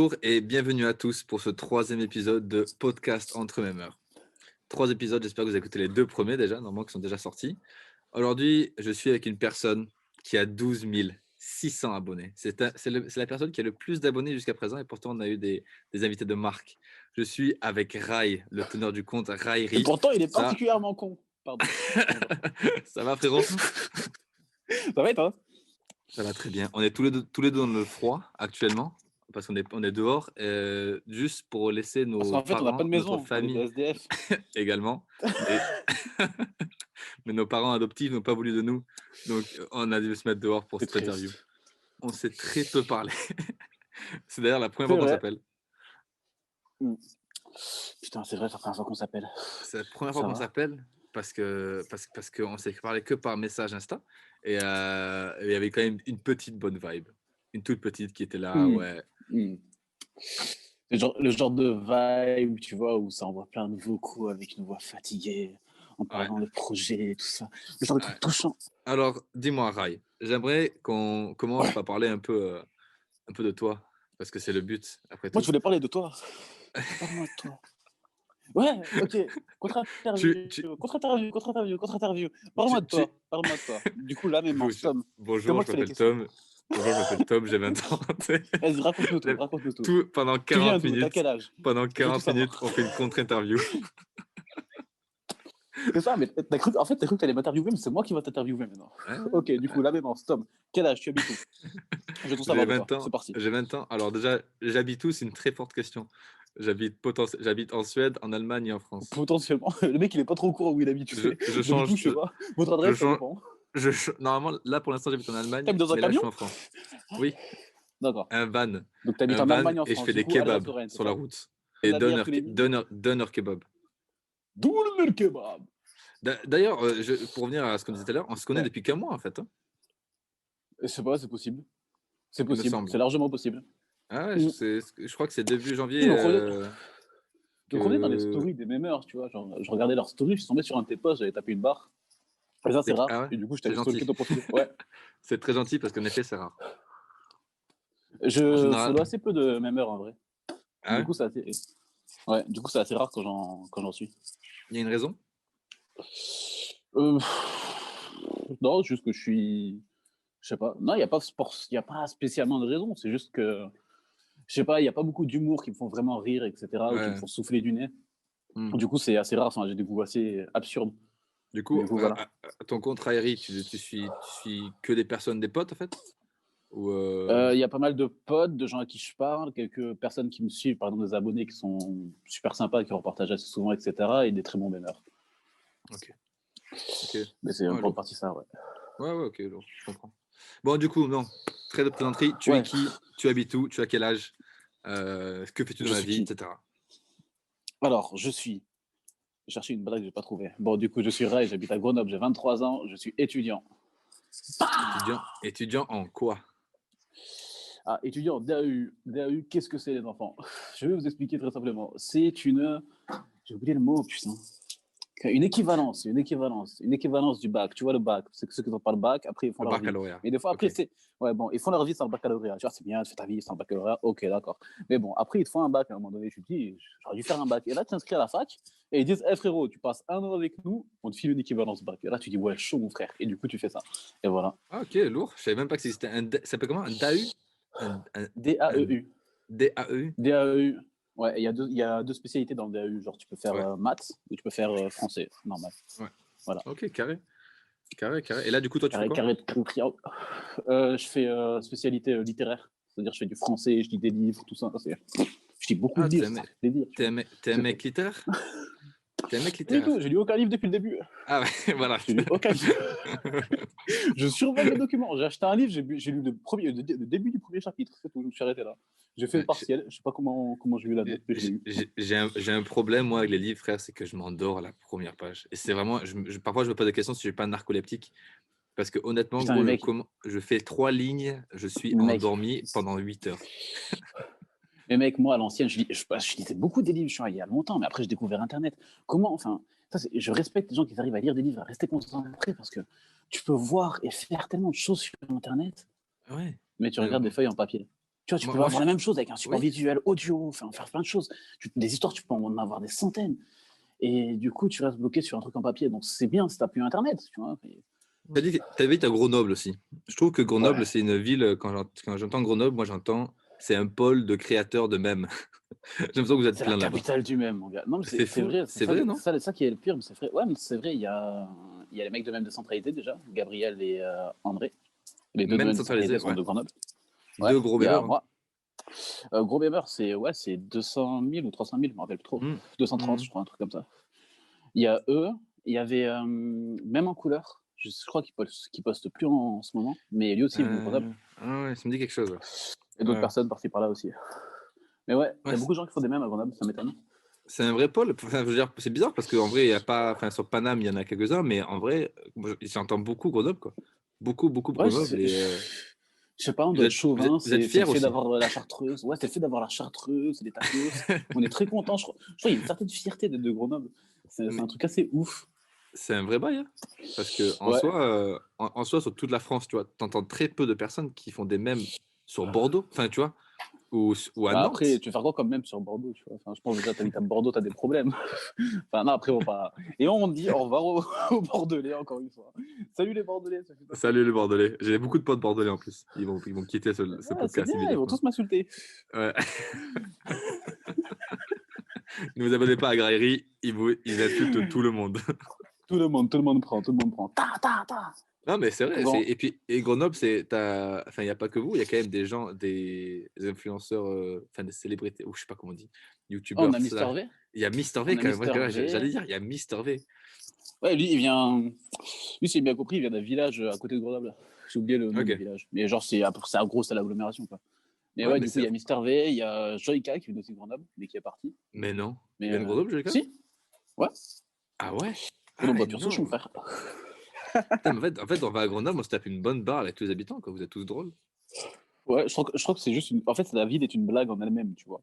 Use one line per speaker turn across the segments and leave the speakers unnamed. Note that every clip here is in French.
Bonjour et bienvenue à tous pour ce troisième épisode de Podcast Entre Mêmeurs. 3 épisodes, j'espère que vous avez écouté les 2 premiers déjà, normalement qui sont déjà sortis. Aujourd'hui, je suis avec une personne qui a 12 600 abonnés. C'est la personne qui a le plus d'abonnés jusqu'à présent et pourtant on a eu des invités de marque. Je suis avec Rai, le teneur du compte Rairi.
Et pourtant, il est
Ça,
particulièrement con. Pardon.
ça va frérot?
Ça va et toi?
Ça va très bien. On est tous les deux dans le froid actuellement parce qu'on est dehors juste pour laisser
Parce
nos
qu'en fait, on n'a pas
parents,
de
notre
maison, on est des
famille
SDF.
également. Mais nos parents adoptifs n'ont pas voulu de nous. Donc, on a dû se mettre dehors pour
C'est
cette interview.
triste.
On s'est très peu parlé. C'est d'ailleurs la première
C'est
fois qu'on
vrai.
s'appelle.
Putain, c'est vrai, c'est la première fois qu'on s'appelle.
C'est la première
Ça
fois qu'on
va.
s'appelle parce qu'on s'est parlé que par message Insta. Et il y avait quand même une petite bonne vibe. Une toute petite qui était là, ouais.
Le genre de vibe, tu vois, où ça envoie plein de vocaux avec une voix fatiguée, en parlant de projets et tout ça. Le genre de truc touchant.
Alors, dis-moi, Rai, j'aimerais qu'on commence par parler un peu de toi, parce que c'est le but, après tout.
Moi, je voulais parler de toi. Parle-moi de toi. Ouais, ok. Contre-interview. Parle-moi de toi. Du coup, là, même en somme.
Bonjour, je m'appelle Tom. Bonjour, je m'appelle Tom, j'ai 20 ans.
Vas-y, raconte-nous tout.
Pendant
Tu viens
40
d'où? T'as
minutes,
quel âge?
pendant
Je veux tout
40
savoir.
minutes, on fait une contre-interview.
C'est ça, mais t'as cru que t'allais m'interviewer, mais c'est moi qui vais t'interviewer maintenant. Ok, du coup, là même en Tom. Quel âge? Tu habites où? Je veux tout savoir de toi. C'est parti.
J'ai 20 ans. Alors déjà, j'habite où? C'est une très forte question. J'habite en Suède, en Allemagne et en France.
Potentiellement. Le mec, il est pas trop au courant où il habite.
Je change.
Du coup, je sais pas. Votre adresse, ça dépend.
Normalement, là pour l'instant, j'habite en Allemagne,
T'habites dans un
mais là, je
camion?
suis en France. Oui,
D'accord.
un van.
Donc, t'habites
Un
en
van
Allemagne, en
et je
France.
fais
Du
des
coup, Alsace
kebabs
Lorraine, c'est
sur la
ça?
route.
De
Et
la bière tous les midis.
doner kebab.
Doner kebab.
D'ailleurs, pour revenir à ce qu'on disait tout à l'heure, on se connaît depuis qu'un mois en fait. Hein.
Je sais pas, c'est possible. C'est
Il me
possible.
semble.
C'est largement possible.
Ah ouais, je crois que c'est début janvier.
Donc, on est dans les stories des memeurs, tu vois. Genre, je regardais leurs stories, je suis tombé sur un de tes posts, j'avais tapé une barre. Et ça, c'est rare.
Ah ouais,
Et du coup, je
c'est
t'avais stalké
gentil.
ton profil. Ouais.
C'est très gentil parce qu'en effet, c'est rare. En
Je
général.
follow assez peu de memeurs en vrai.
Ah ouais,
Du coup, c'est assez rare quand j'en suis.
il y a une raison?
Non, juste que je suis. Je sais pas. Non, il n'y a pas spécialement de raison. C'est juste que. Je sais pas, il n'y a pas beaucoup d'humour qui me font vraiment rire, etc. Ou qui me font souffler du nez. Du coup, c'est assez rare. Enfin, j'ai des goûts assez absurdes.
Du coup,
voilà.
ton compte Rairi, tu suis que des personnes, des potes en fait? Ou
Il y a pas mal de potes, de gens à qui je parle, quelques personnes qui me suivent, par exemple des abonnés qui sont super sympas, qui repartagent assez souvent, etc. Et des très bons memeurs.
Ok.
Mais c'est en grande partie ça, ouais.
Ouais, ok, donc, je comprends. Bon, du coup, non. Très de plaisanterie. Tu es qui? Tu habites où? Tu as quel âge? Que fais-tu dans la vie, etc.
Alors, j'ai cherché une blague que je n'ai pas trouvée. Bon, du coup, je suis Ray, j'habite à Grenoble, j'ai 23 ans, je suis étudiant.
Étudiant en quoi?
Ah, étudiant en DAU. DAU, qu'est-ce que c'est, les enfants? Je vais vous expliquer très simplement. C'est une... J'ai oublié le mot, putain. Une équivalence du bac. Tu vois, le bac, c'est ceux qui ont pas le bac, après ils font leur vie. Mais des fois, après, c'est. Ouais, bon, ils font leur vie sans le baccalauréat. Tu vois, c'est bien, tu fais ta vie sans le baccalauréat, ok, d'accord. Mais bon, après, ils te font un bac à un moment donné. Tu te dis, j'aurais dû faire un bac. Et là, tu t'inscris à la fac et ils disent, hé frérot, tu passes 1 an avec nous, on te file une équivalence bac. Et là, tu dis, ouais, chaud, mon frère. Et du coup, tu fais ça. Et voilà.
Ah, ok, lourd. Je savais même pas que c'était ça s'appelle comment? Un DAU?
DAEU.
DAEU?
DAEU. Ouais, il y a 2 spécialités dans le DAEU. Genre, tu peux faire maths ou tu peux faire français, normal.
Ouais.
Voilà.
Ok, carré. Et là, du coup, toi, tu fais quoi?
Je fais spécialité littéraire. C'est-à-dire, je fais du français, je lis des livres, tout ça. Je lis beaucoup de livres.
T'es un mec littéraire? T'es un mec littéraire?
Du tout, j'ai lu aucun livre depuis le début.
Ah ouais, voilà.
J'ai lu aucun livre. Je survole les documents. J'ai acheté un livre, j'ai lu le début du premier chapitre. C'est tout, je me suis arrêté là. J'ai fait le partiel. Je sais pas comment j'ai eu la note, mais je l'ai eu.
J'ai un problème, moi, avec les livres, frère, c'est que je m'endors à la première page. Et c'est vraiment... parfois, je me pose des questions si je suis pas narcoleptique. Parce que honnêtement,
Putain,
gros, je fais 3 lignes, je suis endormi pendant 8 heures.
Mais mec, moi, à l'ancienne, je lisais beaucoup des livres, il y a longtemps, mais après, j'ai découvert Internet. Comment, enfin, je respecte les gens qui arrivent à lire des livres, à rester concentrés, parce que tu peux voir et faire tellement de choses sur Internet,
Ouais.
mais tu regardes des feuilles en papier. Tu vois, tu peux
Moi,
avoir la même chose avec un support
oui.
visuel, audio, enfin, faire plein de choses. Des histoires, tu peux en avoir des centaines. Et du coup, tu restes bloqué sur un truc en papier. Donc, c'est bien si tu n'as plus Internet. Tu vois.
T'avais dit à Grenoble aussi. Je trouve que Grenoble,
Ouais,
c'est une ville, quand j'entends Grenoble, moi j'entends, c'est un pôle de créateurs de mèmes. J'ai l'impression que vous êtes
c'est la
plein là-bas.
capitale du même, mon gars. Non, mais
C'est
c'est
fou,
vrai.
c'est vrai, non?
C'est ça qui est le pire. Mais c'est vrai. Ouais, mais c'est vrai. Il y a les mecs de même décentralité déjà, Gabriel et André. Les deux de
Même
même décentralité
centralisé,
sont
ouais.
de Grenoble. Ouais,
Deux gros
il y a
bébeurs. Hein.
moi. Gros Bébert, c'est 200 000 ou 300 000, je me rappelle plus trop. 230, je crois, un truc comme ça. Il y a eux, il y avait même en couleur, je crois qu'il poste plus en ce moment, mais lui aussi il est venu de Grenoble.
Ah ouais, ça me dit quelque chose. Ouais,
Et d'autres personnes par-ci par-là aussi. Mais ouais, il y
ouais
a beaucoup de gens qui font des mèmes à Grenoble, ça m'étonne.
c'est un vrai pôle. Enfin, je veux dire, c'est bizarre parce qu'en vrai, il y a pas. Enfin, sur Paname, il y en a quelques-uns, mais en vrai, j'entends beaucoup Grenoble, quoi. Beaucoup, beaucoup
Ouais,
Grenoble.
je sais pas, on doit être chauvin,
Vous êtes
c'est
fiers
le fait
aussi.
d'avoir la chartreuse. Ouais, c'est le fait d'avoir la chartreuse, c'est des tacos. On est très contents, je crois. Je crois qu'il y a une certaine fierté d'être de Grenoble. C'est
Mais
un truc assez ouf.
c'est un vrai bail, hein. Parce que
Ouais.
en soi, sur toute la France, tu vois, t'entends très peu de personnes qui font des mèmes sur Bordeaux, enfin, tu vois, ou à
Bah après,
Nantes.
tu veux faire quoi comme même sur Bordeaux, tu vois. Enfin, je pense déjà, t'habites à Bordeaux, t'as des problèmes. Enfin, non, après, on va pas. Et on dit au revoir aux Bordelais, encore une fois. Salut les Bordelais, ça fait pas
Salut les Bordelais. J'ai beaucoup de potes bordelais en plus. Ils vont quitter ce
Ah, c'est
podcast
bien, ils vont
immédiatement.
tous m'insulter.
Ouais. Ne vous abonnez pas à Graillerie, ils insultent tout le monde.
Tout le monde prend, tout le monde prend. Ta.
Non, mais c'est vrai.
Bon.
Et puis, et Grenoble, enfin, il n'y a pas que vous, il y a quand même des gens, des influenceurs, enfin, des célébrités, ou je sais pas comment on dit,
Oh, on
youtubeurs,
a
tout ça.
Mister V.
Il y a Mister V
On a
quand même.
Mister
J'allais
V.
dire, il y a Mister V.
Ouais, lui, il vient. Lui, c'est bien compris, il vient d'un village à côté de Grenoble. J'ai oublié le nom du
Ok.
village. Mais genre, c'est gros, c'est l'agglomération, quoi. Mais
Ouais,
ouais,
mais
du coup, il y a Mister V, il y a Joyka qui vient aussi de Grenoble, mais qui est parti.
mais non. Il
Mais
vient de Grenoble, Jolica?
si, ouais.
Ah ouais? Ah,
Grenoble,
mais
pur souche, mon
non.
frère.
Putain, mais en fait, on va à Grenoble, on se tape une bonne barre avec tous les habitants, quoi. Vous êtes tous drôles.
Ouais, je crois que c'est juste une. En fait, la ville est une blague en elle-même, tu vois.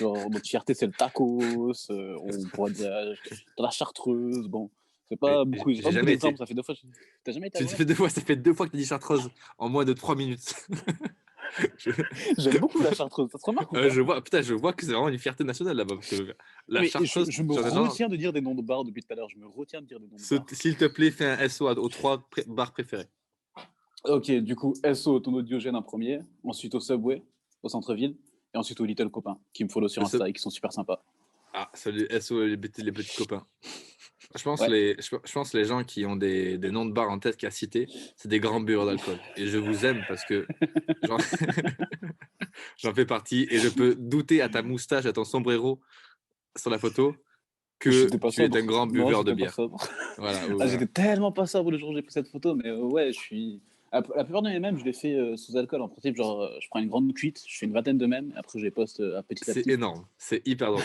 Genre, notre fierté, c'est le tacos, on pourrait dire dans la chartreuse, bon.
Mais
J'ai pas
j'ai
beaucoup
jamais
d'exemples,
été.
ça fait 2 fois. T'as jamais été à Grenoble?
Ça fait 2 fois que tu as dit Chartreuse en moins de 3 minutes. je,
J'aime beaucoup la chartreuse, ça se remarque ou pas?
je vois que c'est vraiment une fierté nationale là-bas. Parce que la
Mais
Chartreuse,
je me
j'en entends.
retiens de dire des noms de bars depuis tout à l'heure, je me retiens de dire des noms de bars.
S'il te plaît, fais un SO aux trois bars préférés.
Ok, du coup, SO, ton audiogène en premier, ensuite au Subway, au centre-ville, et ensuite au Little Copain, qui me follow sur
Le seul-
Insta et qui sont super sympas.
Ah, salut, SO, les petits copains.
Ouais.
Je pense les gens qui ont des noms de bars en tête qu'à citer, c'est des grands buveurs d'alcool. Et je vous aime parce que j'en j'en fais partie et je peux douter à ta moustache, à ton sombrero sur la photo que
J'étais pas
tu es un
sobre.
grand
Non,
buveur de
j'étais pas
bière.
sobre.
Voilà,
Ah,
voilà.
j'étais tellement pas sobre le jour où j'ai pris cette photo, mais ouais, je suis. La plupart de mes mèmes, je les fais sous alcool. En principe, genre, je prends une grande cuite, je fais une vingtaine de mèmes, et après, je les poste petit à
C'est
petit.
énorme, c'est hyper drôle.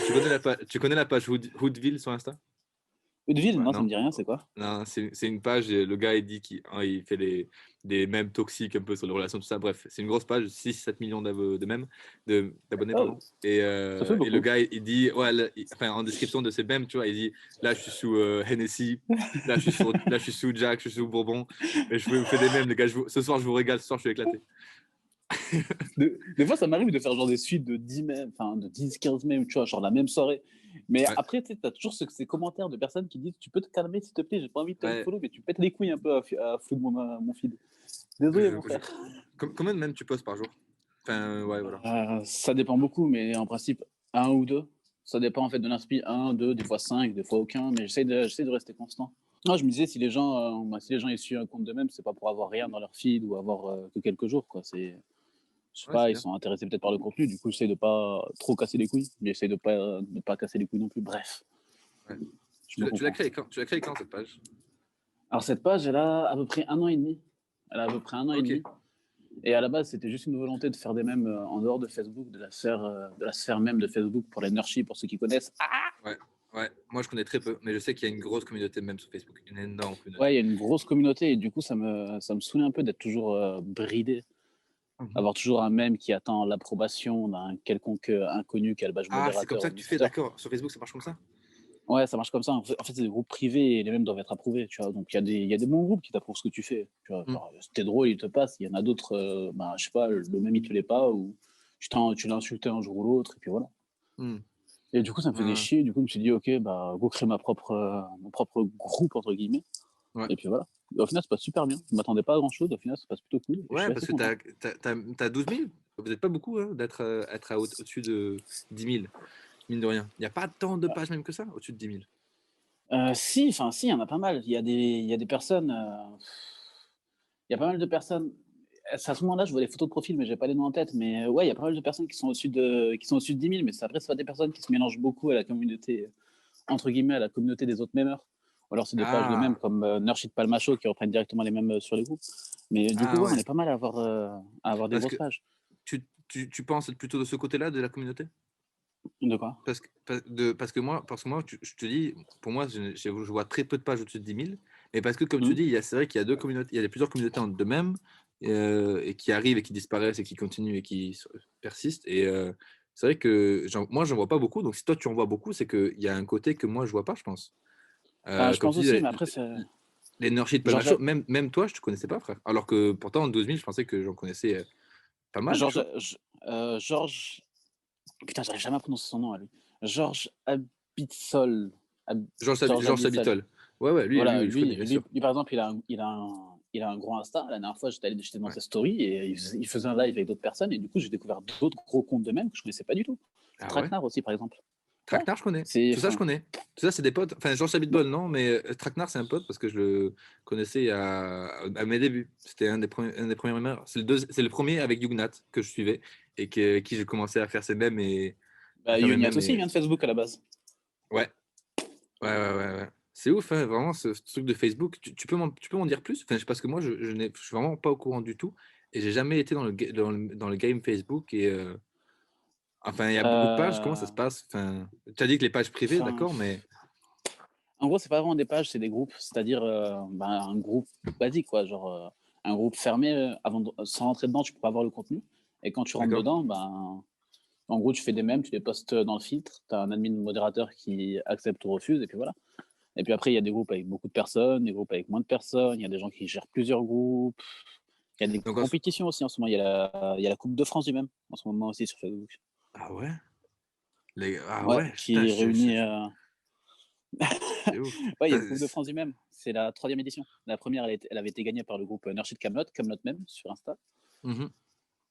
Tu connais la page Hoodville sur Insta?
Woodville,
Ouais,
non, ça me
non?
dit rien, c'est quoi?
Non, c'est une page, et le gars il dit qu'il fait des mèmes toxiques un peu sur les relations, tout ça. Bref, c'est une grosse page, 6-7 millions de mèmes, d'abonnés,
Oh,
pardon.
ça fait
Et le
beaucoup.
gars il dit, ouais, enfin, en description de ses mèmes, tu vois, il dit, là je suis sous Hennessy, là je suis sous Jack, je suis sous Bourbon, et je vous fais des mèmes, les gars, ce soir je vous régale, ce soir je suis éclaté.
Des fois, ça m'arrive de faire genre des suites de 10 mèmes, enfin de 10 15 mèmes, tu vois, genre la même soirée. Mais
Ouais,
après, tu sais, t'as toujours ces commentaires de personnes qui disent: Tu peux te calmer, s'il te plaît, j'ai pas envie de te
ouais.
follow, mais tu pètes les couilles un peu à flou de mon feed. Désolé,
Je,
mon
je-
frère.
Combien de mèmes tu postes par jour? Enfin, ouais, voilà.
Ça dépend beaucoup, mais en principe, un ou deux. Ça dépend en fait de l'inspi, un, deux, des fois cinq, des fois aucun, mais j'essaie de rester constant. Non, je me disais, si les gens ils suivent un compte de même, c'est pas pour avoir rien dans leur feed ou avoir que quelques jours, quoi. Je sais
Ouais, c'est
pas, ils
bien.
sont intéressés peut-être par le contenu, du coup, j'essaie de pas trop casser les couilles, mais j'essaie de pas casser les couilles non plus. Bref,
Ouais.
je me comprends.
Tu l'as créé quand cette page?
Alors, cette page, elle a à peu près 1 an et demi. Elle a à peu près un an et
Ok.
demi. Et à la base, c'était juste une volonté de faire des mèmes en dehors de Facebook, de la sphère même de Facebook pour les nurshis, pour ceux qui connaissent. Ah
Ouais, ouais. Moi, je connais très peu, mais je sais qu'il y a une grosse communauté même sur Facebook, une énorme communauté.
ouais, il y a une grosse communauté et du coup, ça me saoulait un peu d'être toujours bridé,
Mhm.
avoir toujours un mème qui attend l'approbation d'un quelconque inconnu qui a le badge
Ah, c'est comme
modérateur ou
ça que tu fais,
administrateur.
d'accord. Sur Facebook, ça marche comme ça?
Ouais, ça marche comme ça. En fait, c'est des groupes privés et les mêmes doivent être approuvés, tu vois. Donc, il y a des bons groupes qui t'approuvent ce que tu fais. Tu vois,
Hmm.
genre, si t'es drôle, il te passe. Il y en a d'autres, je sais pas, le même, il te plaît pas ou tu l'insultais un jour ou l'autre, et puis voilà.
Hmm.
Et du coup, ça me faisait
Ouais,
chier. Du coup, je me suis dit, ok, bah, go créer mon propre groupe, entre guillemets.
ouais.
Et puis voilà. Et au final, ça se passe super bien. Je m'attendais pas à grand chose. Au final, ça se passe plutôt cool. Et je
Ouais,
suis assez
parce que
content.
t'as 12 000. Vous n'êtes pas beaucoup hein, être au-dessus de 10 000, mine de rien. Il n'y a pas tant de pages même que ça, au-dessus de 10 000.
Si, enfin, si, il y en a pas mal. Il y a des personnes. Il y a pas mal de personnes. À ce moment-là, je vois les photos de profil, mais j'ai pas les noms en tête. Mais ouais, il y a pas mal de personnes qui sont au-dessus de 10 000. Mais après, c'est pas des personnes qui se mélangent beaucoup à la communauté, entre guillemets, à la communauté des autres memeurs. Ou alors, c'est des pages de mèmes
Ah,
comme Nurshit Palmacho qui reprennent directement les mêmes sur les groupes. Mais du coup,
ah
ouais, on
ouais.
est pas mal à avoir des
Parce
grosses
que
pages.
tu penses être plutôt de ce côté-là de la communauté?
De quoi?
Parce que moi je te dis, pour moi, je vois très peu de pages au-dessus de 10 000. Mais parce que, comme tu
Hmm.
dis, c'est vrai qu'il y a deux communautés, il y a plusieurs communautés de même et qui arrivent et qui disparaissent et qui continuent et qui persistent. Et c'est vrai que moi, j'en vois pas beaucoup. Donc, si toi, tu en vois beaucoup, c'est qu'il y a un côté que moi, je vois pas, je pense.
Bah, je
Comme
pense
tu dis,
aussi, mais après, c'est.
les Nurshit
Genre,
Palmacho, même toi, je te connaissais pas, frère. Alors que pourtant, en 12 000, je pensais que j'en connaissais pas mal, tu
Georges,
vois.
Georges. Putain, j'arrive jamais à prononcer son nom à lui. Georges Abitsol. Georges
Georges
Abitsol.
Sabitol. Ouais,
Voilà,
je connais bien sûr.
lui, par exemple, il a un gros Insta. La dernière fois, j'étais dans
Ouais.
sa story et il faisait un live avec d'autres personnes. Et du coup, j'ai découvert d'autres gros comptes de même que je connaissais pas du tout.
Ah ouais?
Traquenard aussi, par exemple. Ouais,
Traquenard, je connais.
c'est.
Tout ça, je
Enfin,
connais. Tout ça, c'est des potes. Enfin, Georges
bah,
Sabitbol, non, mais Traquenard, c'est un pote parce que je le connaissais à mes débuts. C'était un des premiers membres. C'est le premier avec Yugnat que je suivais et qui j'ai commencé à faire ses mèmes et à faire mes
Yougnat
mèmes.
aussi, il
Et...
vient de Facebook à la base.
Ouais, ouais. C'est ouf, hein, vraiment, ce truc de Facebook. Tu peux m'en dire plus? Enfin, parce que moi, je suis vraiment pas au courant du tout et j'ai jamais été dans le game Facebook. Et enfin, il y a beaucoup de pages. Comment ça se
Euh,
passe? Enfin, tu as dit que les pages privées,
Enfin,
d'accord, mais.
en gros, c'est pas vraiment des pages, c'est des groupes. C'est-à-dire un groupe basique, quoi. Genre un groupe fermé. Sans rentrer dedans, tu peux pas voir le contenu. Et quand tu rentres
D'accord.
dedans, ben, en gros, tu fais des mèmes, tu les postes dans le filtre. Tu as un admin modérateur qui accepte ou refuse, et puis voilà. Et puis après, il y a des groupes avec beaucoup de personnes, des groupes avec moins de personnes. Il y a des gens qui gèrent plusieurs groupes. Il y a des
Donc,
compétitions aussi en ce moment. Il y a la Coupe de France du même en ce moment aussi sur Facebook.
ah ouais? Ah
Ouais,
ouais, putain,
qui réunit.
c'est ouf.
Ouais, il y a
Putain,
une Coupe de France du même. C'est la troisième édition. La première, elle avait été gagnée par le groupe Nurshit Camelot, Camelot même, sur Insta.
mhm,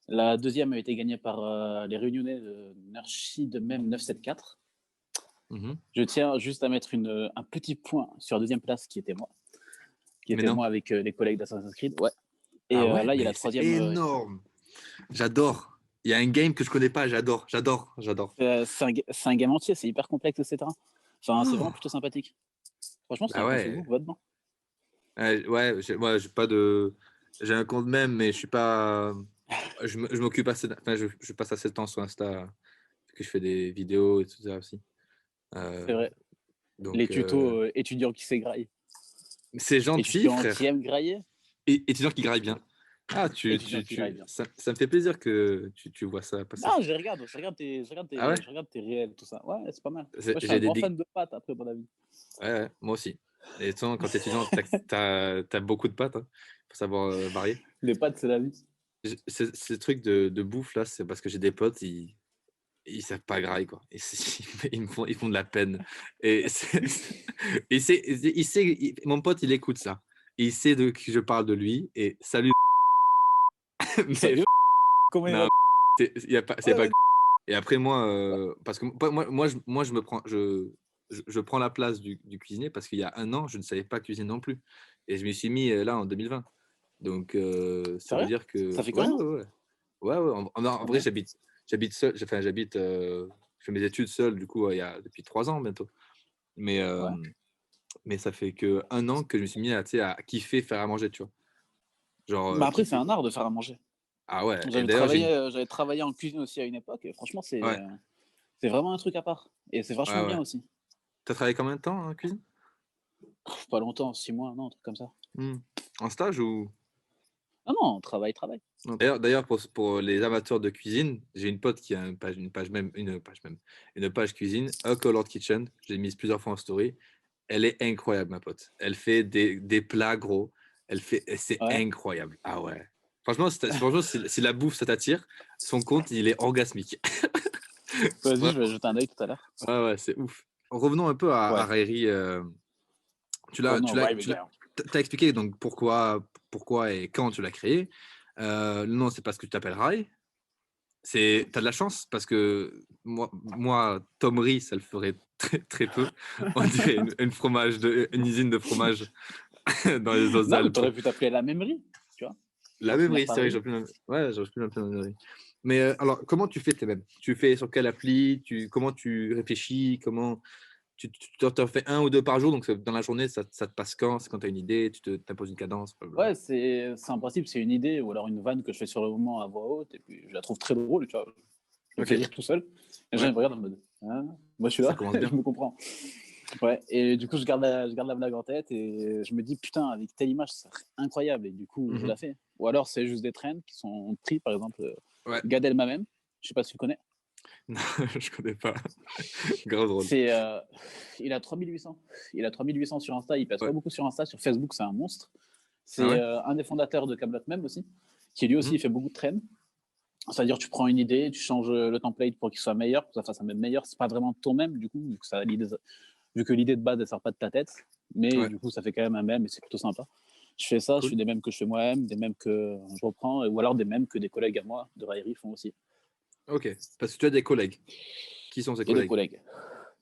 La deuxième avait été gagnée par les Réunionnais de Nurshit de même 974.
mhm.
Je tiens juste à mettre un petit point sur la deuxième place qui était moi. Qui
Mais
était
non.
moi avec les collègues d'Assassin's Creed. Ouais. Et
Ah ouais,
là, il y a la
mais c'est
troisième.
énorme. J'adore. Il y a un game que je connais pas, j'adore.
C'est un game entier, c'est hyper complexe, etc. Enfin, c'est vraiment
Oh,
plutôt sympathique. Franchement, c'est
bah
un compte
ouais.
Facebook, va dedans.
Ouais, j'ai pas de. J'ai un compte même, mais je suis pas. Je m'occupe assez. Enfin, je passe assez de temps sur Insta, parce que je fais des vidéos et tout ça aussi.
C'est
Euh,
vrai. Les
donc,
tutos étudiants qui s'égraillent.
c'est gentil,
Étudiants qui
frère.
aiment grailler.
Et étudiant qui graille bien. Ah,
Étudiants qui graillent bien.
ça me fait plaisir que tu vois ça passer.
Non,
Ah ouais?
je regarde tes réels, tout ça. Ouais, c'est pas mal. Moi, je suis un
J'ai
grand fan de pâtes, après, mon avis.
Ouais, moi aussi. Et toi, quand tu es étudiant, t'as beaucoup de pattes, hein, pour savoir varier.
Les pâtes, c'est la vie.
Ces trucs de bouffe, là, c'est parce que j'ai des potes, ils savent pas grailler, quoi. Ils font de la peine. Et mon pote, il écoute ça. Il sait de qui je parle de lui. Et salut. Mais
Sérieux? Comment il va?
non, c'est
Ouais,
pas.
ouais.
Et après, moi,
Ouais.
parce que moi, je me prends, je prends la place du cuisinier parce qu'il y a un an, je ne savais pas cuisiner non plus. Et je m'y suis mis là en 2020. Donc, ça veut
Sérieux?
dire
Ça
que.
fait
Ouais,
combien?
ouais, ouais. Ouais. En vrai,
Ok.
j'habite seul. Enfin, je fais mes études seul, du coup, il y a depuis 3 ans bientôt. Mais, euh,
Ouais.
mais ça fait que un an que je me suis mis tu sais, à kiffer faire à manger, tu vois. Genre,
Bah après, c'est
kiffer.
un art de faire à manger.
Ah ouais. Et d'ailleurs,
J'avais travaillé en cuisine aussi à une époque, et franchement,
Ouais,
c'est vraiment un truc à part. Et c'est vachement
ouais.
bien aussi.
T'as travaillé combien de temps en cuisine?
Pas longtemps, 6 mois, non, un truc comme ça.
Hmm. En stage ou.
Non, non, travail.
Non, d'ailleurs, pour les amateurs de cuisine, j'ai une pote qui a une page cuisine, A Colored Kitchen. J'ai mise plusieurs fois en story. Elle est incroyable, ma pote. Elle fait des plats gros. C'est
Ouais.
incroyable. Ah ouais. Franchement, si la bouffe, ça t'attire, son compte, il est orgasmique.
Vas-y,
Ouais,
je vais jeter un œil tout à l'heure.
ouais, c'est ouf. Revenons un peu à
Ouais.
Rairi.
Revenons à Right Bear.
T'as expliqué donc pourquoi et quand tu l'as créé. Le nom, c'est parce que tu t'appelles Rai. T'as de la chance parce que moi Tom Ri, ça le ferait très, très peu. On dirait une usine de fromage dans les
Non, mais
Alpes.
t'aurais pu t'appeler la Memerie, tu vois.
La
Genre
même
finir
riz,
par
c'est vrai,
Ri.
j'aurais pu l'appeler la même riz. Mais alors, comment tu fais tes mèmes? Tu fais sur quelle appli? Comment tu réfléchis? Comment tu t'en fais un ou deux par jour? Donc, dans la journée, ça te passe quand? C'est quand tu as une idée, t'imposes une cadence, blablabla.
Ouais, c'est un principe, c'est une idée ou alors une vanne que je fais sur le moment à voix haute et puis je la trouve très drôle, tu vois. Je me
Ok,
fais rire tout seul. Et les gens
ouais,
ils me regardent en mode hein, moi je suis
ça
là,
commence bien.
je me comprends. Ouais, et du coup je garde la blague en tête et je me dis putain, avec telle image, ça serait incroyable et du coup je
Mhm.
la fais. Ou alors c'est juste des trends qui sont pris, par exemple
Ouais,
Gad Elmaleh, je sais pas si tu le connais.
non, je connais pas. Grave drôle.
C'est, il a 3800. Il a 3800 sur Insta. Il passe
Ouais.
pas beaucoup sur Insta. Sur Facebook, c'est un monstre.
Ah
C'est
ouais?
un des fondateurs de Camelot même aussi, qui lui aussi
Mhm.
fait beaucoup de trends. C'est-à-dire, tu prends une idée, tu changes le template pour qu'il soit meilleur, pour que ça fasse un même meilleur. C'est pas vraiment ton même, du coup, vu que l'idée de base, elle sort pas de ta tête. Mais
Ouais,
du coup, ça fait quand même un même et c'est plutôt sympa. Je fais ça, je fais
cool.
des mèmes que je fais moi-même, des mèmes que je reprends, ou alors des mèmes que des collègues à moi de Raillerie font aussi.
Ok, parce que tu as des collègues. Qui sont ces
Il y a des
collègues?
collègues.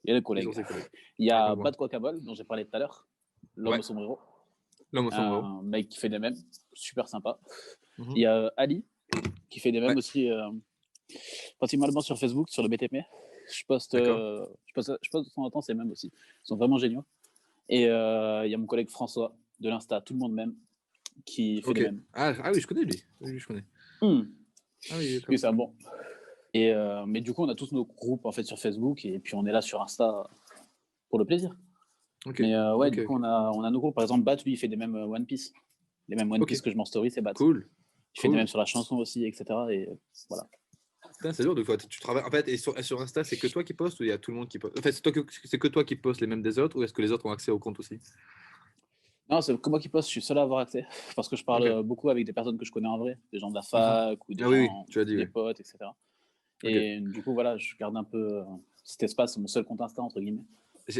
Il y a des
Qui sont
collègues.
ces collègues?
Il y a
Raconte-moi.
Bad Quacabol, dont j'ai parlé tout à l'heure, l'homme
Ouais,
au sombrero,
l'homme au sombrero.
un mec qui fait des mèmes, super sympa.
Mhm.
Il y a Ali, qui fait des mèmes
Ouais,
aussi, principalement sur Facebook, sur le BTP.
d'accord.
Je poste de temps en temps ces mèmes aussi. Ils sont vraiment géniaux. Et il y a mon collègue François, de l'Insta, tout le monde même, qui fait des
Ok.
mèmes.
Ah oui, je connais lui. Oui, je connais. Ah oui,
Et
d'accord.
c'est un bon. Et, mais du coup, on a tous nos groupes en fait sur Facebook et puis on est là sur Insta pour le plaisir.
Ok,
Mais ouais,
ok,
du coup,
ok.
on a nos groupes. Par exemple, Bat, lui, il fait des mêmes One Piece. Les mêmes One
Ok,
Piece que je m'en story, c'est Bat.
cool,
Je fais des mêmes
cool.
sur la chanson aussi, etc. Et voilà.
Putain, c'est dur de fois. Tu travailles. En fait, et sur Insta, c'est que toi qui postes ou il y a tout le monde qui poste? En fait, c'est que toi qui postes les mêmes des autres ou est-ce que les autres ont accès au compte aussi?
Non, c'est que moi qui poste, je suis seul à avoir accès. Parce que je parle
Ok.
beaucoup avec des personnes que je connais en vrai, des gens de la
Mhm.
fac ou des
Ah oui, oui,
gens,
tu as dit,
des
oui.
potes, etc.
Ok.
Et du coup, voilà, je garde un peu cet espace, mon seul compte Insta, entre guillemets.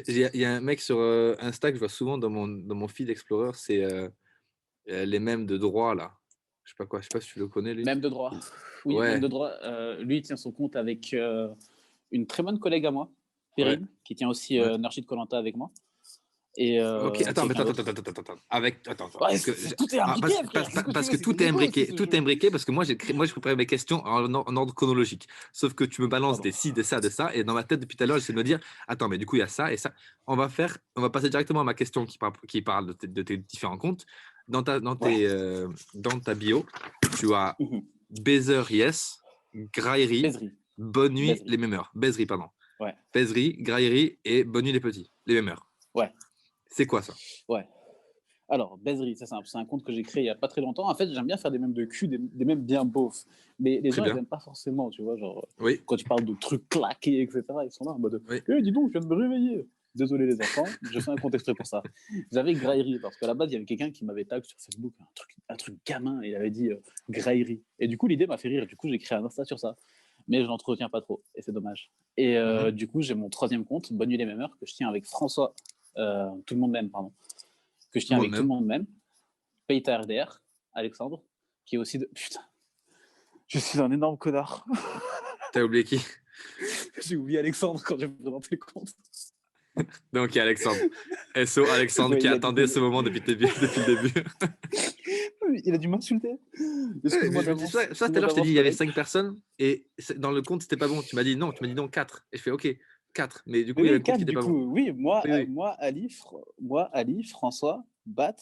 Il y a un mec sur Insta que je vois souvent dans mon feed Explorer, c'est les mêmes de droit, là. Je sais pas quoi, je sais pas si tu le connais, lui.
Même de droit. Oui, même
Ouais,
de droit. Lui, il tient son compte avec une très bonne collègue à moi,
ouais,
Perrine, qui tient aussi
ouais.
Nurshid Colanta avec moi. Et
Ok,
qui
attends,
est
mais
quelqu'un
attends,
d'autre.
attends,
Ouais,
parce que
tout est imbriqué, frère. C'est ce que je
parce
veux,
que
c'est que
tout est
Lego, c'est
imbriqué,
ce
tout est
jeu.
imbriqué parce que moi j'ai préparé mes questions en ordre chronologique. Sauf que tu me balances
Pardon.
des ci, des ça, des ça, et dans ma tête depuis tout à l'heure, j'essaie de me dire, attends, mais du coup il y a ça et ça. On va passer directement à ma question qui parle de tes différents comptes.
Ouais.
Dans ta bio, tu as
Mhm.
Baiser Yes, Graillerie,
Baiserie.
Bonne Nuit,
Baiserie.
les Mémeurs. Baiserie, pardon.
Ouais.
Baiserie, Graillerie et Bonne Nuit les Petits, les Mémeurs.
Ouais.
C'est quoi ça?
Ouais. Alors, Baiserie, ça, c'est un compte que j'ai créé il n'y a pas très longtemps. En fait, j'aime bien faire des mèmes de cul, des mèmes bien beaufs. Mais les
Très
gens, ils
bien.
n'aiment pas forcément, tu vois. Genre,
Oui,
quand tu parles de trucs claqués, etc., ils sont là en mode
oui.
dis donc, je viens de me réveiller. Désolé, les enfants, je fais un compte exprès pour ça. J'avais Graillerie, parce qu'à la base, il y avait quelqu'un qui m'avait tag sur Facebook, un truc gamin, et il avait dit Graillerie. Et du coup, l'idée m'a fait rire. Du coup, j'ai créé un Insta sur ça. Mais je n'entretiens pas trop, et c'est dommage. Et
Mhm.
du coup, j'ai mon troisième compte, Bonne Nuit les Mêmeurs, que je tiens avec François, tout le monde même, pardon, que je
Tout
tiens
le monde
avec tout le
même.
monde même. Payta RDR, Alexandre, qui est aussi de. Putain, je suis un énorme connard.
T'as oublié qui?
J'ai oublié Alexandre quand j'ai présenté le compte.
Donc, il y a Alexandre. SO Alexandre
Ouais,
qui
il a dû
attendait
tomber.
ce moment depuis le début.
Il a dû m'insulter.
Ouais, mais
Excuse-moi
je me dis,
d'avance.
ça, tout à
Excuse-moi
l'heure, je t'ai dit,
d'avance,
il y avait
collègue.
5 personnes et dans le compte, c'était pas bon. Tu m'as dit non, 4. Et je fais, ok, 4. Mais du coup,
Mais
il y avait
oui,
un compte qui
4
était
du
pas bon.
coup. Oui, moi,
Oui, oui.
Ali, François, Bat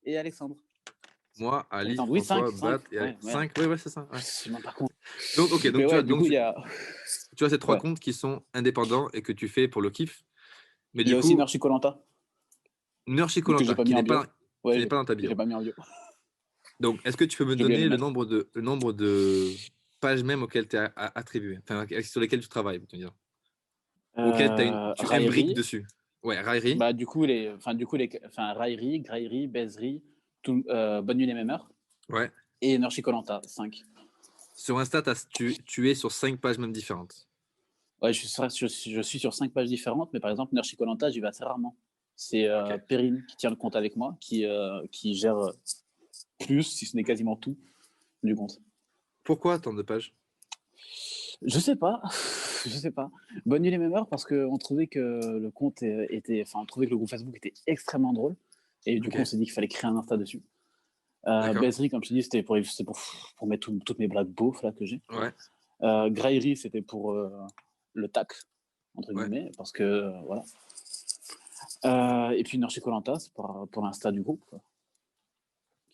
et Alexandre.
Moi, Ali,
Alexandre, oui, 5,
François,
5.
Bat et
Ouais, merde.
5. Oui, ouais, c'est ça.
Je
Ouais.
sais même pas con.
Donc, ok,
Mais ouais, du coup, il y a.
tu as ces 3
Ouais.
comptes qui sont indépendants et que tu fais pour le kiff. Mais
Il y
du
a aussi
coup,
Narchi Colanta,
Nurshi
que j'ai
Colanta,
pas mis en bio.
qui
Ouais,
n'est pas dans ta
j'ai
bio.
pas mis en bio.
Donc, est-ce que tu peux me
J'ai oublié de
donner
le mettre.
le nombre de pages même auxquelles tu es attribué, enfin, sur lesquelles tu travailles, pour te dire, auxquelles tu imbriques
Raillerie.
dessus? Ouais, Raillerie.
Bah, du coup, raillerie, graillerie, baiserie, Bonne Nuit les Mêmeurs.
Ouais.
Et Nurchi koh 5.
Sur Insta, tu es sur 5 pages même différentes.
Ouais, je suis sur 5 pages différentes, mais par exemple, Nurchi koh j'y vais assez rarement. C'est
Ok.
Perrine qui tient le compte avec moi, qui gère plus, si ce n'est quasiment tout, du compte.
Pourquoi tant de pages?
Je sais pas, je sais pas. Bonne nuit les mémoires parce qu'on trouvait que le compte on trouvait que le groupe Facebook était extrêmement drôle. Et du coup, on
Ok,
s'est dit qu'il fallait créer un Insta dessus.
d'accord.
Bezri, comme je te dis, c'était pour mettre toutes mes blagues beaufs là que j'ai.
Ouais,
Graillerie, c'était pour le tac, entre
ouais.
guillemets, parce que voilà. Et puis Nurchi koh c'est pour l'Insta du groupe, quoi.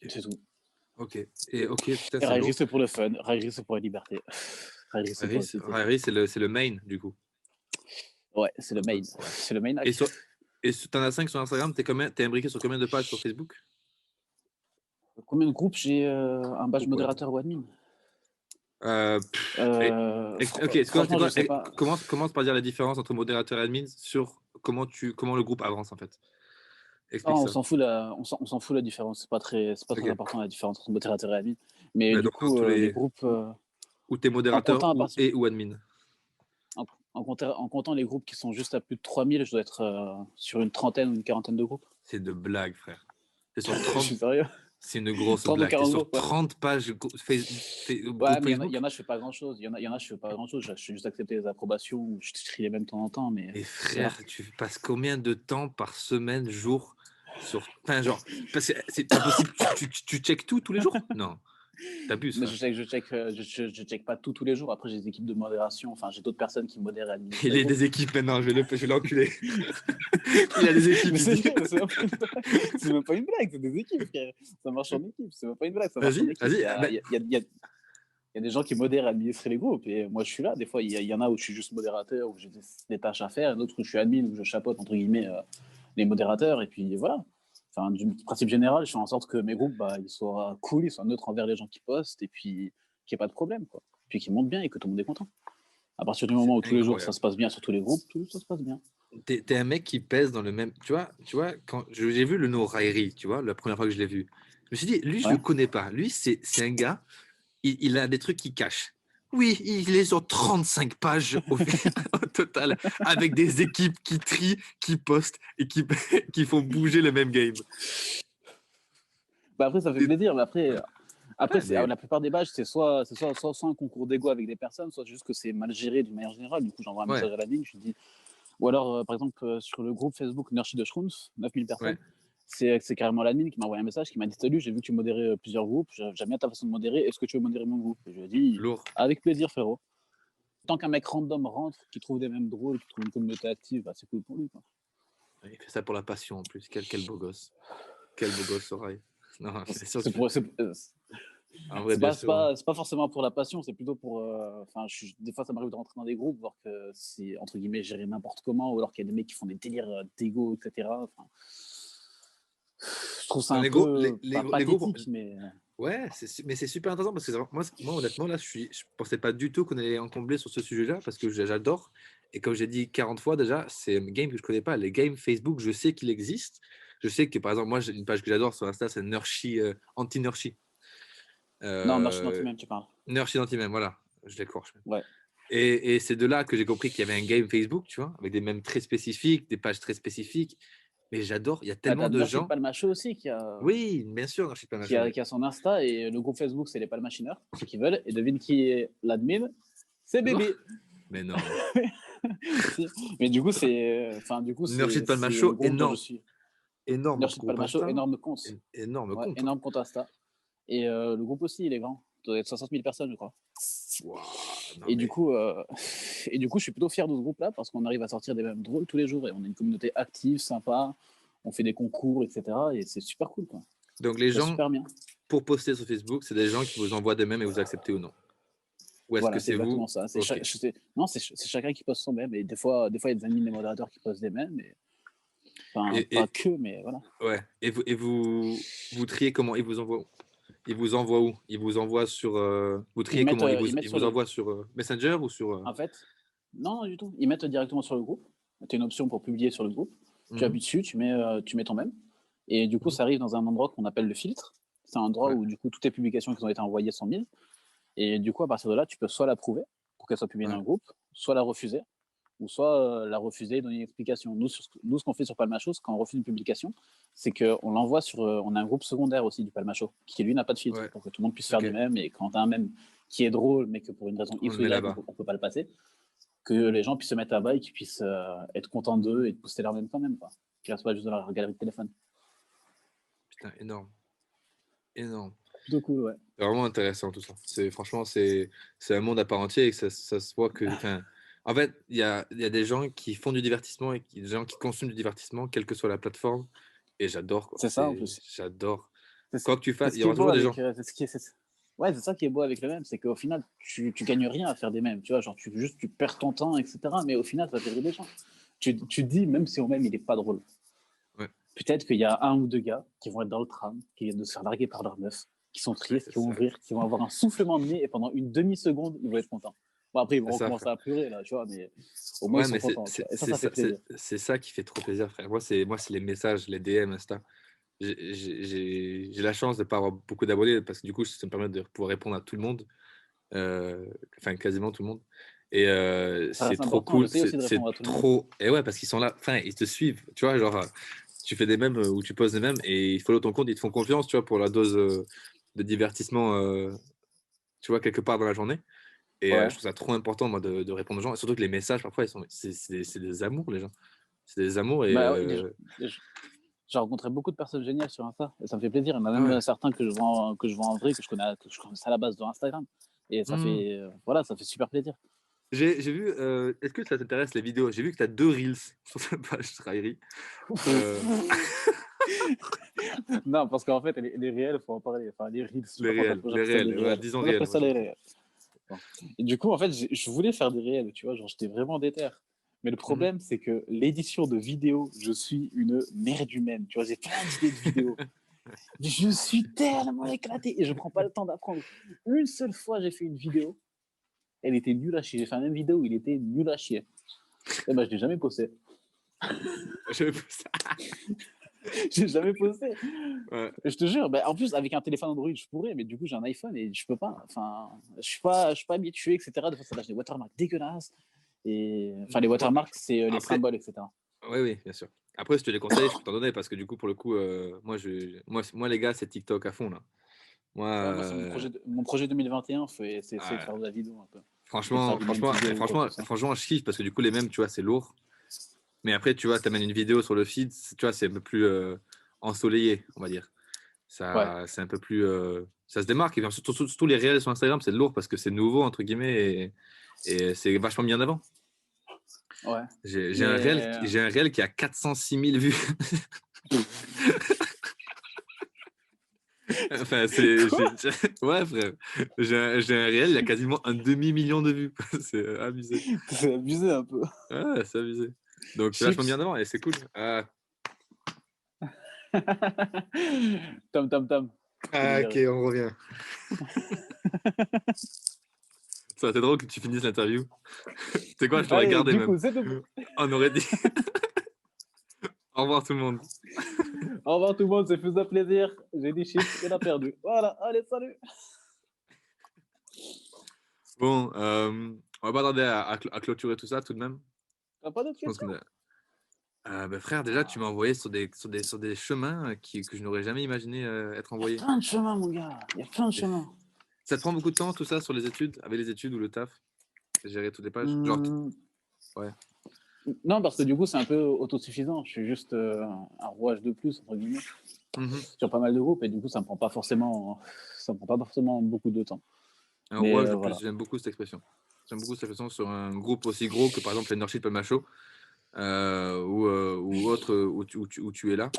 Ok.
C'est tout.
Ok. Et ok, putain,
Et
c'est
Raillerie,
lourd.
c'est pour le fun. Raillerie, c'est pour la liberté. Raillerie, c'est pour le TT.
Rairi, c'est le main, du coup.
Ouais, c'est le main.
Ouais.
C'est le main
Et,
hack.
sur, t'en as 5 sur Instagram, t'es imbriqué sur combien de pages sur Facebook?
Combien de groupes j'ai un badge
Pourquoi?
modérateur ou admin?
Ok, c'est quoi,
Franchement, je sais pas.
commence par dire la différence entre modérateur et admin sur comment le groupe avance en fait.
Ah,
Explique
on
ça.
s'en fout on s'en fout la différence. C'est pas très
Ok.
important la différence entre modérateur et admin. Mais
Ouais,
du
donc dans
coup,
tous
les
les
groupes,
où t'es
en
modérateur
comptant à partir,
ou admin.
en comptant les groupes qui sont juste à plus de 3000, je dois être sur une trentaine ou une quarantaine de groupes.
C'est de blague, frère. T'es sur
Je
30,
suis sérieux.
c'est une grosse
30 ou
blague. T'es
40
sur
groupes, ouais.
30 pages
Ouais,
groupe
mais il y
Facebook.
en a, je fais pas grand chose. Il y en a, je fais pas grand chose. Je fais juste accepter les approbations ou je trie les mêmes de temps en temps, mais
Et
c'est rare.
frère, tu passes combien de temps par semaine, jour sur. Enfin, genre, parce que c'est pas possible. Tu checkes tout tous les jours? Non, t'abuses,
Mais
frère.
je check pas tous les jours. Après, j'ai des équipes de modération. Enfin, j'ai d'autres personnes qui modèrent et administrent
Il
les
a
groupes.
des équipes maintenant, je vais l'enculer. Il a des équipes,
Mais
il
c'est
dit.
vrai, c'est même pas une blague, c'est des équipes, frère. Ça marche en équipe, c'est même pas une blague, ça marche en
Vas-y,
équipe.
vas-y. Ben,
Il y a des gens qui modèrent et administrent les groupes. Et moi, je suis là. Des fois, il y en a où je suis juste modérateur, où j'ai des tâches à faire, et d'autres où je suis admin, où je chapeaute, entre guillemets, les modérateurs. Et puis voilà. Enfin, du principe général, je fais en sorte que mes groupes, bah, ils soient cool, ils soient neutres envers les gens qui postent, et puis qu'il n'y ait pas de problème, quoi. Puis qu'ils montent bien et que tout le monde est content. À partir du
c'est
moment où tous les jours ça
incroyable.
se passe bien sur tous les groupes, tout ça se passe bien.
T'es un mec qui pèse dans le même. Tu vois quand j'ai vu le nom Rairi, tu vois, la première fois que je l'ai vu, je me suis dit, lui, je le
Ouais.
connais pas. Lui, c'est un gars, il a des trucs qu'il cache. Oui, il est sur 35 pages au total, avec des équipes qui trient, qui postent et qui font bouger le même game.
Bah après, ça fait
Et-
plaisir, mais après
ouais, mais
la plupart des badges, c'est soit un concours d'ego avec des personnes, soit juste que c'est mal géré d'une manière générale. Du coup, j'envoie un
ouais,
message à la ligne, je lui dis. Ou alors, par exemple, sur le groupe Facebook Nurchi de Shrooms, 9000 personnes,
ouais.
c'est carrément l'admin qui m'a envoyé un message qui m'a dit: Salut, j'ai vu que tu modérais plusieurs groupes, j'aime bien ta façon de modérer, est-ce que tu veux modérer mon groupe? Et je lui ai dit:
Lourd.
Avec plaisir, frérot. Tant qu'un mec random rentre, qui trouve des mêmes drôles, qui trouve une communauté active, bah, c'est cool pour lui, quoi.
Il fait ça pour la passion en plus. Quel beau gosse. Quel beau gosse, Rairi. Non, bien sûr,
C'est pour,
en vrai, bien sûr.
c'est pas forcément pour la passion, c'est plutôt pour. Enfin, des fois, ça m'arrive de rentrer dans des groupes, voir que c'est entre guillemets géré n'importe comment, ou alors qu'il y a des mecs qui font des délires d'ego, etc. Enfin, je trouve ça
Dans
un
les groupes,
peu pas
les groupes,
pathétique, mais
ouais, mais c'est super intéressant parce que moi honnêtement, là, je pensais pas du tout qu'on allait en combler sur ce sujet-là parce que j'adore. Et comme j'ai dit 40 fois déjà, c'est un game que je connais pas. Les games Facebook, je sais qu'il existe. Je sais que par exemple, moi, j'ai une page que j'adore sur Insta, c'est Nurshi, Anti-Nurshi.
non, merci
Euh,
même, tu parles.
Nurshi Anti-Meme, voilà, je l'écorche.
Ouais.
Et c'est de là que j'ai compris qu'il y avait un game Facebook, tu vois, avec des mèmes très spécifiques, des pages très spécifiques. Mais j'adore, il y a
Bah,
tellement
t'as
de
Nurchid
gens.
Palmacho aussi
Oui, bien sûr, Nurshi Palmacho, oui.
qui a son Insta et le groupe Facebook, c'est les Palmachineurs, ceux qui veulent. Et devine qui est l'admin? C'est
D'accord.
Bébé.
Mais non.
Si. Mais du coup,
Nurshi
c'est le
Palmacho,
groupe dont je
énorme.
suis.
Énorme
Nurchid
groupe
Palmacho,
Insta.
énorme compte.
Énorme
Ouais,
compte. Hein.
énorme compte Insta. Et le groupe aussi, il est grand. Il doit être 60 000 personnes, je crois.
Waouh, non
Et du
mais.
coup, je suis plutôt fier de ce groupe-là parce qu'on arrive à sortir des mêmes drôles tous les jours et on est une communauté active, sympa. On fait des concours, etc. Et c'est super cool, quoi.
Donc les
C'est
gens,
super bien.
pour poster sur Facebook, c'est des gens qui vous envoient des mèmes et vous acceptez ou non. Ou est-ce que
Voilà, c'est
c'est vous?
exactement ça.
Ok.
Non, c'est chacun qui poste son mème. Et des fois, il y a des amis des modérateurs qui postent des mèmes. Enfin,
Et,
pas
et,
que, mais voilà.
ouais. Vous triez comment? Ils vous envoient où? Ils vous envoient sur. Vous triez comment?
Ils mettent
Ils
sur
vous
le.
envoient sur Messenger ou sur.
En fait, non, du tout. Ils mettent directement sur le groupe. Tu as une option pour publier sur le groupe. Tu
Mhm,
appuies dessus, tu mets ton mème. Et du coup,
mhm.
ça arrive dans un endroit qu'on appelle le filtre. C'est un endroit
Ouais.
où, du coup, toutes tes publications qui ont été envoyées sont mises. Et du coup, à partir de là, tu peux soit l'approuver pour qu'elle soit publiée
Ouais.
dans le groupe, soit la refuser, ou soit la refuser et donner une explication. Nous, ce qu'on fait sur Palmacho, quand on refuse une publication, c'est qu'on l'envoie sur. On a un groupe secondaire aussi du Palmacho, qui lui n'a pas de filtre,
Ouais.
pour que tout le monde puisse faire
Ok.
des mèmes. Et quand tu as un mème qui est drôle, mais que pour une raison
On
X
le
ou
met
Y,
là-bas.
on peut pas le passer, que les gens puissent se mettre là-bas et qu'ils puissent être contents d'eux et de poster leur mème quand même, quoi. Qu'ils restent pas juste dans leur galerie de téléphone.
Putain, énorme. Énorme.
Plutôt cool, ouais.
C'est vraiment intéressant tout ça. Franchement, c'est un monde à part entier et que ça se voit que. En fait, il y a des gens qui font du divertissement et des gens qui consomment du divertissement, quelle que soit la plateforme. Et j'adore, quoi.
C'est ça, en plus.
J'adore.
C'est
Quoi que tu
c'est
fasses,
ce
il y
qui est
aura
beau
toujours des gens.
avec. Ouais, c'est ça qui est beau avec le mème, c'est qu'au final, tu gagnes rien à faire des mèmes. Tu vois, genre, tu perds ton temps, etc. Mais au final, ça fait rire des gens. Tu dis, même si au mème, il est pas drôle,
Ouais,
peut-être qu'il y a un ou deux gars qui vont être dans le tram, qui viennent de se faire larguer par leur meuf, qui sont tristes,
c'est
qui vont
ça.
ouvrir, qui vont avoir un soufflement de nez et pendant une demi-seconde, ils vont être contents. Bon, après, ils vont
C'est ça,
recommencer
frère.
à pleurer, là, tu vois, mais au moins,
Ouais,
ils sont
mais
contents. Tu vois. Et ça fait plaisir.
c'est ça qui fait trop plaisir, frère. Moi, c'est les messages, les DM, Insta. J'ai la chance de ne pas avoir beaucoup d'abonnés parce que du coup, ça me permet de pouvoir répondre à tout le monde. Enfin, quasiment tout le monde. Et
Ça
c'est
reste
trop
important.
cool.
J'essaie aussi de répondre à tout le monde.
Trop. Et ouais, parce qu'ils sont là. Enfin, ils te suivent. Tu vois, genre, tu fais des mèmes où tu poses des mèmes et ils follow ton compte, ils te font confiance, tu vois, pour la dose de divertissement, tu vois, quelque part dans la journée. Et je
Ouais.
trouve ça trop important, moi, de répondre aux gens. Et surtout que les messages, parfois, c'est des amours, les gens. C'est des amours. Et
Bah, ouais, j'ai rencontré beaucoup de personnes géniales sur Insta et ça me fait plaisir. Il y en a
ah ouais.
même certains que je vois en vrai, que je connais à la base de Instagram. Et ça
Hmm.
fait, voilà, ça fait super plaisir.
J'ai vu, est-ce que ça t'intéresse les vidéos? J'ai vu que tu as 2 Reels sur ta page Trairi. Euh,
Non, parce qu'en fait, les réels, il faut en parler. Enfin, les reels, je sais pas comment
les
j'appelle ça, les
réels, ouais,
réels.
disons
On appelle
réels.
ça les réels. Bon. Et du coup, en fait, je voulais faire des réels, tu vois, genre j'étais vraiment déter. Mais le
Mhm.
problème, c'est que l'édition de vidéos, je suis une merde humaine. Tu vois, j'ai plein d'idées de vidéos. Je suis tellement éclaté et je prends pas le temps d'apprendre. Une seule fois, j'ai fait une vidéo. Elle était nulle à chier. J'ai fait une même vidéo, il était nul à chier. Et ben, je l'ai jamais posté.
J'avais pas ça.
J'ai jamais posté.
Ouais.
Je te jure. Ben, en plus, avec un téléphone Android, je pourrais, mais du coup, j'ai un iPhone et je peux pas. Enfin, je suis pas habitué, etc. Des fois, ça lâche des watermarks dégueulasses. Et enfin, les
Bon,
watermarks, c'est les
après,
symboles, etc.
oui, oui, bien sûr. Après, si tu les conseilles, je peux t'en donner parce que du coup, pour le coup, moi, les gars, c'est TikTok à fond là. Moi,
Ouais, moi, c'est mon projet 2021, c'est essayer de
ouais,
faire de la vidéo un peu. Et de faire
franchement,
du même
franchement,
vidéo ou quoi que
franchement,
ce soit.
franchement, je kiffe parce que du coup, les mêmes, tu vois, c'est lourd. Mais après, tu vois, t'amènes une vidéo sur le feed, tu vois, c'est un peu plus ensoleillé, on va dire.
Ouais,
Ça, c'est un peu plus, ça se démarque. Et puis, surtout les réels sur Instagram, c'est lourd parce que c'est nouveau entre guillemets et c'est vachement mis en avant.
ouais.
J'ai
Mais
un réel qui a 406 000 vues. Enfin,
quoi?
ouais, frère. J'ai un réel, il y a quasiment un demi-million de vues. C'est abusé.
C'est abusé un peu.
Ouais, c'est abusé. Donc, c'est vachement mis
Chips.
en avant et c'est cool.
Tom, tom, tom. Je te
Ok,
dirai.
on revient. Ça aurait été drôle que tu finisses l'interview. Tu sais quoi, je l'aurais
Allez,
gardé
du
même.
coup, c'est tout.
On aurait dit au revoir tout le monde.
Au revoir tout le monde, c'est fait un plaisir. J'ai dit chips, il a perdu. Voilà, allez, salut.
Bon, on va pas tarder à clôturer tout ça tout de même.
T'as pas d'autres
Je pense
questions?
qu'on a. Ben, frère, déjà, tu m'as envoyé sur des chemins que je n'aurais jamais imaginé être
Il y a
envoyé.
plein de chemins, mon gars. Il y a plein de
Et
chemins.
ça te prend beaucoup de temps, tout ça, sur les études, avec les études ou le taf, gérer toutes les pages? Genre,
Hum,
ouais.
Non, parce que du coup, c'est un peu autosuffisant. Je suis juste un rouage de plus, entre guillemets,
Mhm.
sur pas mal de groupes. Et du coup, ça me prend pas forcément beaucoup de temps.
Un
Mais
rouage de plus,
voilà.
j'aime beaucoup cette expression. J'aime beaucoup cette expression sur un groupe aussi gros que par exemple Leadership Macho ou autre où tu es là.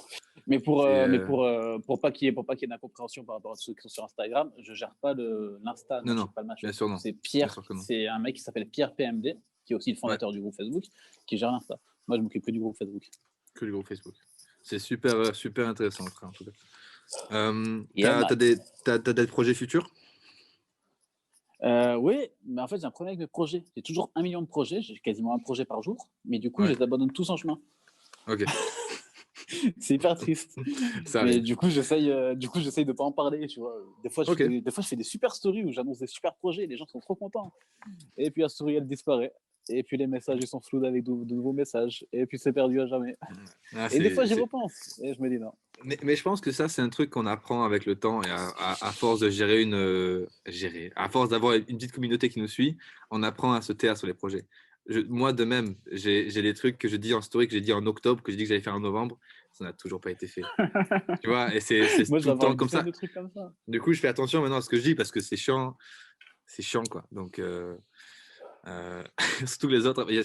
Mais
C'est.
pour pas qu'il y ait d'incompréhension par rapport à ceux qui sont sur Instagram, je gère pas l'Insta,
Non,
je
non,
sais pas le macho.
bien sûr, non.
C'est
Bien
Pierre,
sûr que non.
c'est un mec qui s'appelle Pierre PMD, qui est aussi le
Ouais,
fondateur du groupe Facebook, qui gère l'Insta. Moi, je m'occupe que du groupe Facebook.
que le groupe Facebook. C'est super, super intéressant, frère, en tout cas.
Yeah, man.
T'as des projets futurs?
Oui, mais en fait, j'ai un problème avec mes projets. J'ai toujours 1 million de projets, j'ai quasiment un projet par jour, mais du coup, je
Ouais,
les abandonne tous en chemin.
ok.
C'est hyper triste.
Ça
Mais
arrive.
du coup, j'essaye de pas en parler, tu vois. Des fois,
Ok.
des fois, je fais des super stories où j'annonce des super projets, les gens sont trop contents. Et puis la story, elle disparaît. Et puis les messages, ils sont flous avec de nouveaux messages. Et puis c'est perdu à jamais.
Ah,
Et des fois,
c'est,
j'y
c'est-
repense. Et je me dis non.
mais je pense que ça, c'est un truc qu'on apprend avec le temps et à force de gérer à force d'avoir une petite communauté qui nous suit, on apprend à se taire sur les projets. Moi, de même, j'ai des trucs que je dis en story, que j'ai dit en octobre, que j'ai dit que j'allais faire en novembre, ça n'a toujours pas été fait. Tu vois, et c'est
Moi, je
tout
vais
le
avoir
temps
une
comme
dizaine
ça.
de trucs comme ça.
Du coup, je fais attention maintenant à ce que je dis parce que c'est chiant, quoi. Donc, surtout que les autres, il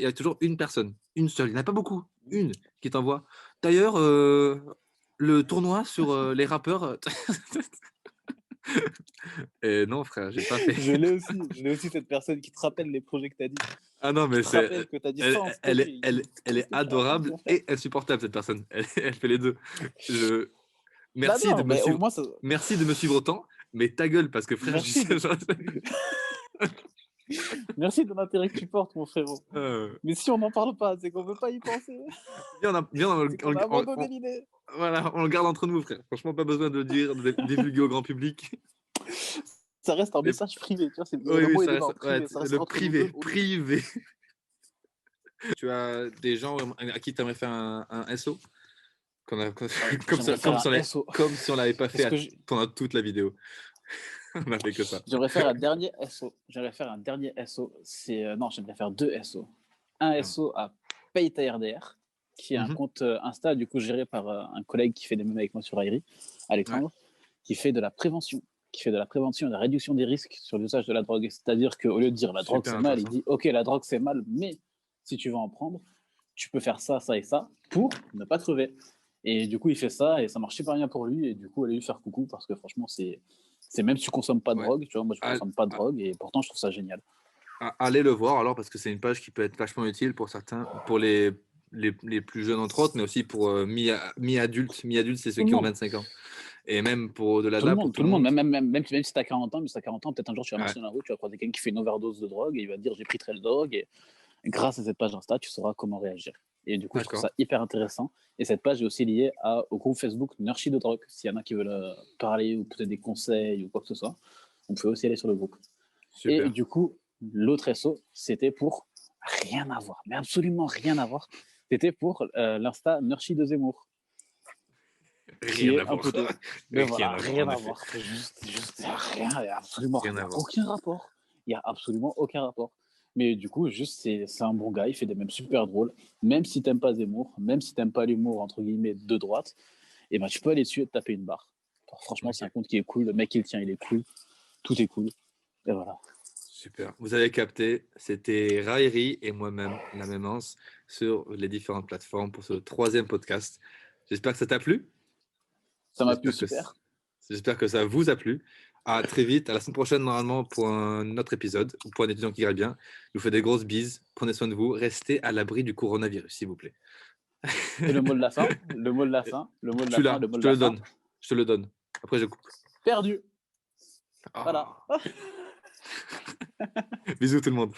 y a toujours une personne, une seule, il n'y en a pas beaucoup, une qui t'envoie. D'ailleurs, le tournoi sur les rappeurs. Et non, frère, j'ai pas fait.
Je l'ai aussi, cette personne qui te rappelle les projets que tu as dit.
Ah non,
Qui
mais
te rappelle que tu as dit ça en story.
elle
Qu'est-ce
est
que tu racontes,
adorable
mon frère?
et insupportable, cette personne. Elle fait les deux. Je,
Bah
merci de
non,
me
mais au
suivre.
moins, ça...
Merci de me suivre autant, mais ta gueule, parce que frère, je dis
merci
ça.
de... merci de l'intérêt que tu portes, mon frérot. Mais si on n'en parle pas, c'est qu'on veut pas y penser.
Viens,
C'est qu'on a abandonné l'idée.
voilà, on le garde entre nous, frère. Franchement, pas besoin de le dire, de le divulguer au grand public.
Ça reste un
Mais
message privé, tu vois,
oui,
le
oui,
mot est
ça
déjà
reste
en
ouais,
privé, ça reste
le
entre nous
privé,
deux.
privé. Tu as des gens à qui tu aimerais faire un SO
J'aimerais faire un SO.
comme si on l'avait pas fait
Est-ce que je...
pendant toute la vidéo. On a fait que ça.
J'aimerais faire un dernier SO. J'aimerais faire un dernier SO. Non, j'aimerais faire deux SO. Un
Ah.
SO à Paye ta RDR, qui est un
Mhm.
compte Insta, du coup, géré par un collègue qui fait des mèmes avec moi sur Airi,
Ouais,
Alexandre, qui fait de la prévention. Qui fait de la prévention et de la réduction des risques sur l'usage de la drogue. C'est-à-dire qu'au lieu de dire la drogue
super
c'est mal, il
intéressant.
dit ok, la drogue c'est mal, mais si tu veux en prendre, tu peux faire ça, ça et ça pour ne pas crever. Et du coup, il fait ça et ça marche super bien pour lui. Et du coup, allez lui faire coucou parce que franchement, c'est même si tu consommes pas de
Ouais.
drogue, tu vois, moi je
All-
consomme pas de drogue et pourtant je trouve ça génial.
Allez le voir alors parce que c'est une page qui peut être vachement utile pour certains, pour les plus jeunes entre autres, mais aussi pour mi-adultes. Mi-adultes, c'est ceux
Tout le
qui ont
monde,
25 ans. Et même pour au-delà de là, pour tout
tout
le
le monde,
monde.
même si t'as 40 ans, mais si t'as 40 ans, peut-être un jour tu vas
Ouais,
marcher dans la rue, tu vas croiser quelqu'un qui fait une overdose de drogue et il va te dire j'ai pris tel drogue et grâce à cette page Insta, tu sauras comment réagir. Et du coup, je trouve
d'accord.
ça hyper intéressant. Et cette page est aussi liée au groupe Facebook Nurshi de drogue. S'il y en a qui veulent parler ou peut-être des conseils ou quoi que ce soit, on peut aussi aller sur le groupe. Et
Super.
du coup, l'autre SO, c'était pour rien à voir, mais absolument rien à voir. C'était pour l'Insta Nurshi de Zemmour, qui
Rien à
est un
voir.
poteau. Mais
Rien
voilà,
à voir,
rien
en
à
effet.
voir. C'est juste rien, il n'y a absolument
Rien
rien. Il
à
n'y a
voir.
aucun rapport. Il n'y a absolument aucun rapport. Mais du coup, juste, c'est un bon gars, il fait des mèmes super drôles. Même si t'aimes pas Zemmour, même si t'aimes pas l'humour, entre guillemets, de droite, et ben, tu peux aller dessus et te taper une barre. Alors, franchement, c'est un
Ok.
compte qui est cool. Le mec, il tient, il est cool. Tout est cool. Et voilà.
Super. Vous avez capté, c'était Rairi et moi-même, la même Anse, sur les différentes plateformes pour ce troisième podcast. J'espère que ça t'a plu.
Ça m'a plu
J'espère que,
super.
j'espère que ça vous a plu. À très vite, à la semaine prochaine, normalement, pour un autre épisode, ou pour un étudiant qui irait bien. Je vous fais des grosses bises. Prenez soin de vous. Restez à l'abri du coronavirus, s'il vous plaît.
Et le mot de la fin, le mot de la fin, le mot de
Je
la
suis
fin,
là,
le mot
je
de
te
la
le
fin.
donne. Je te le donne. Après, je coupe.
Perdu. Voilà.
Ah. Bisous tout le monde.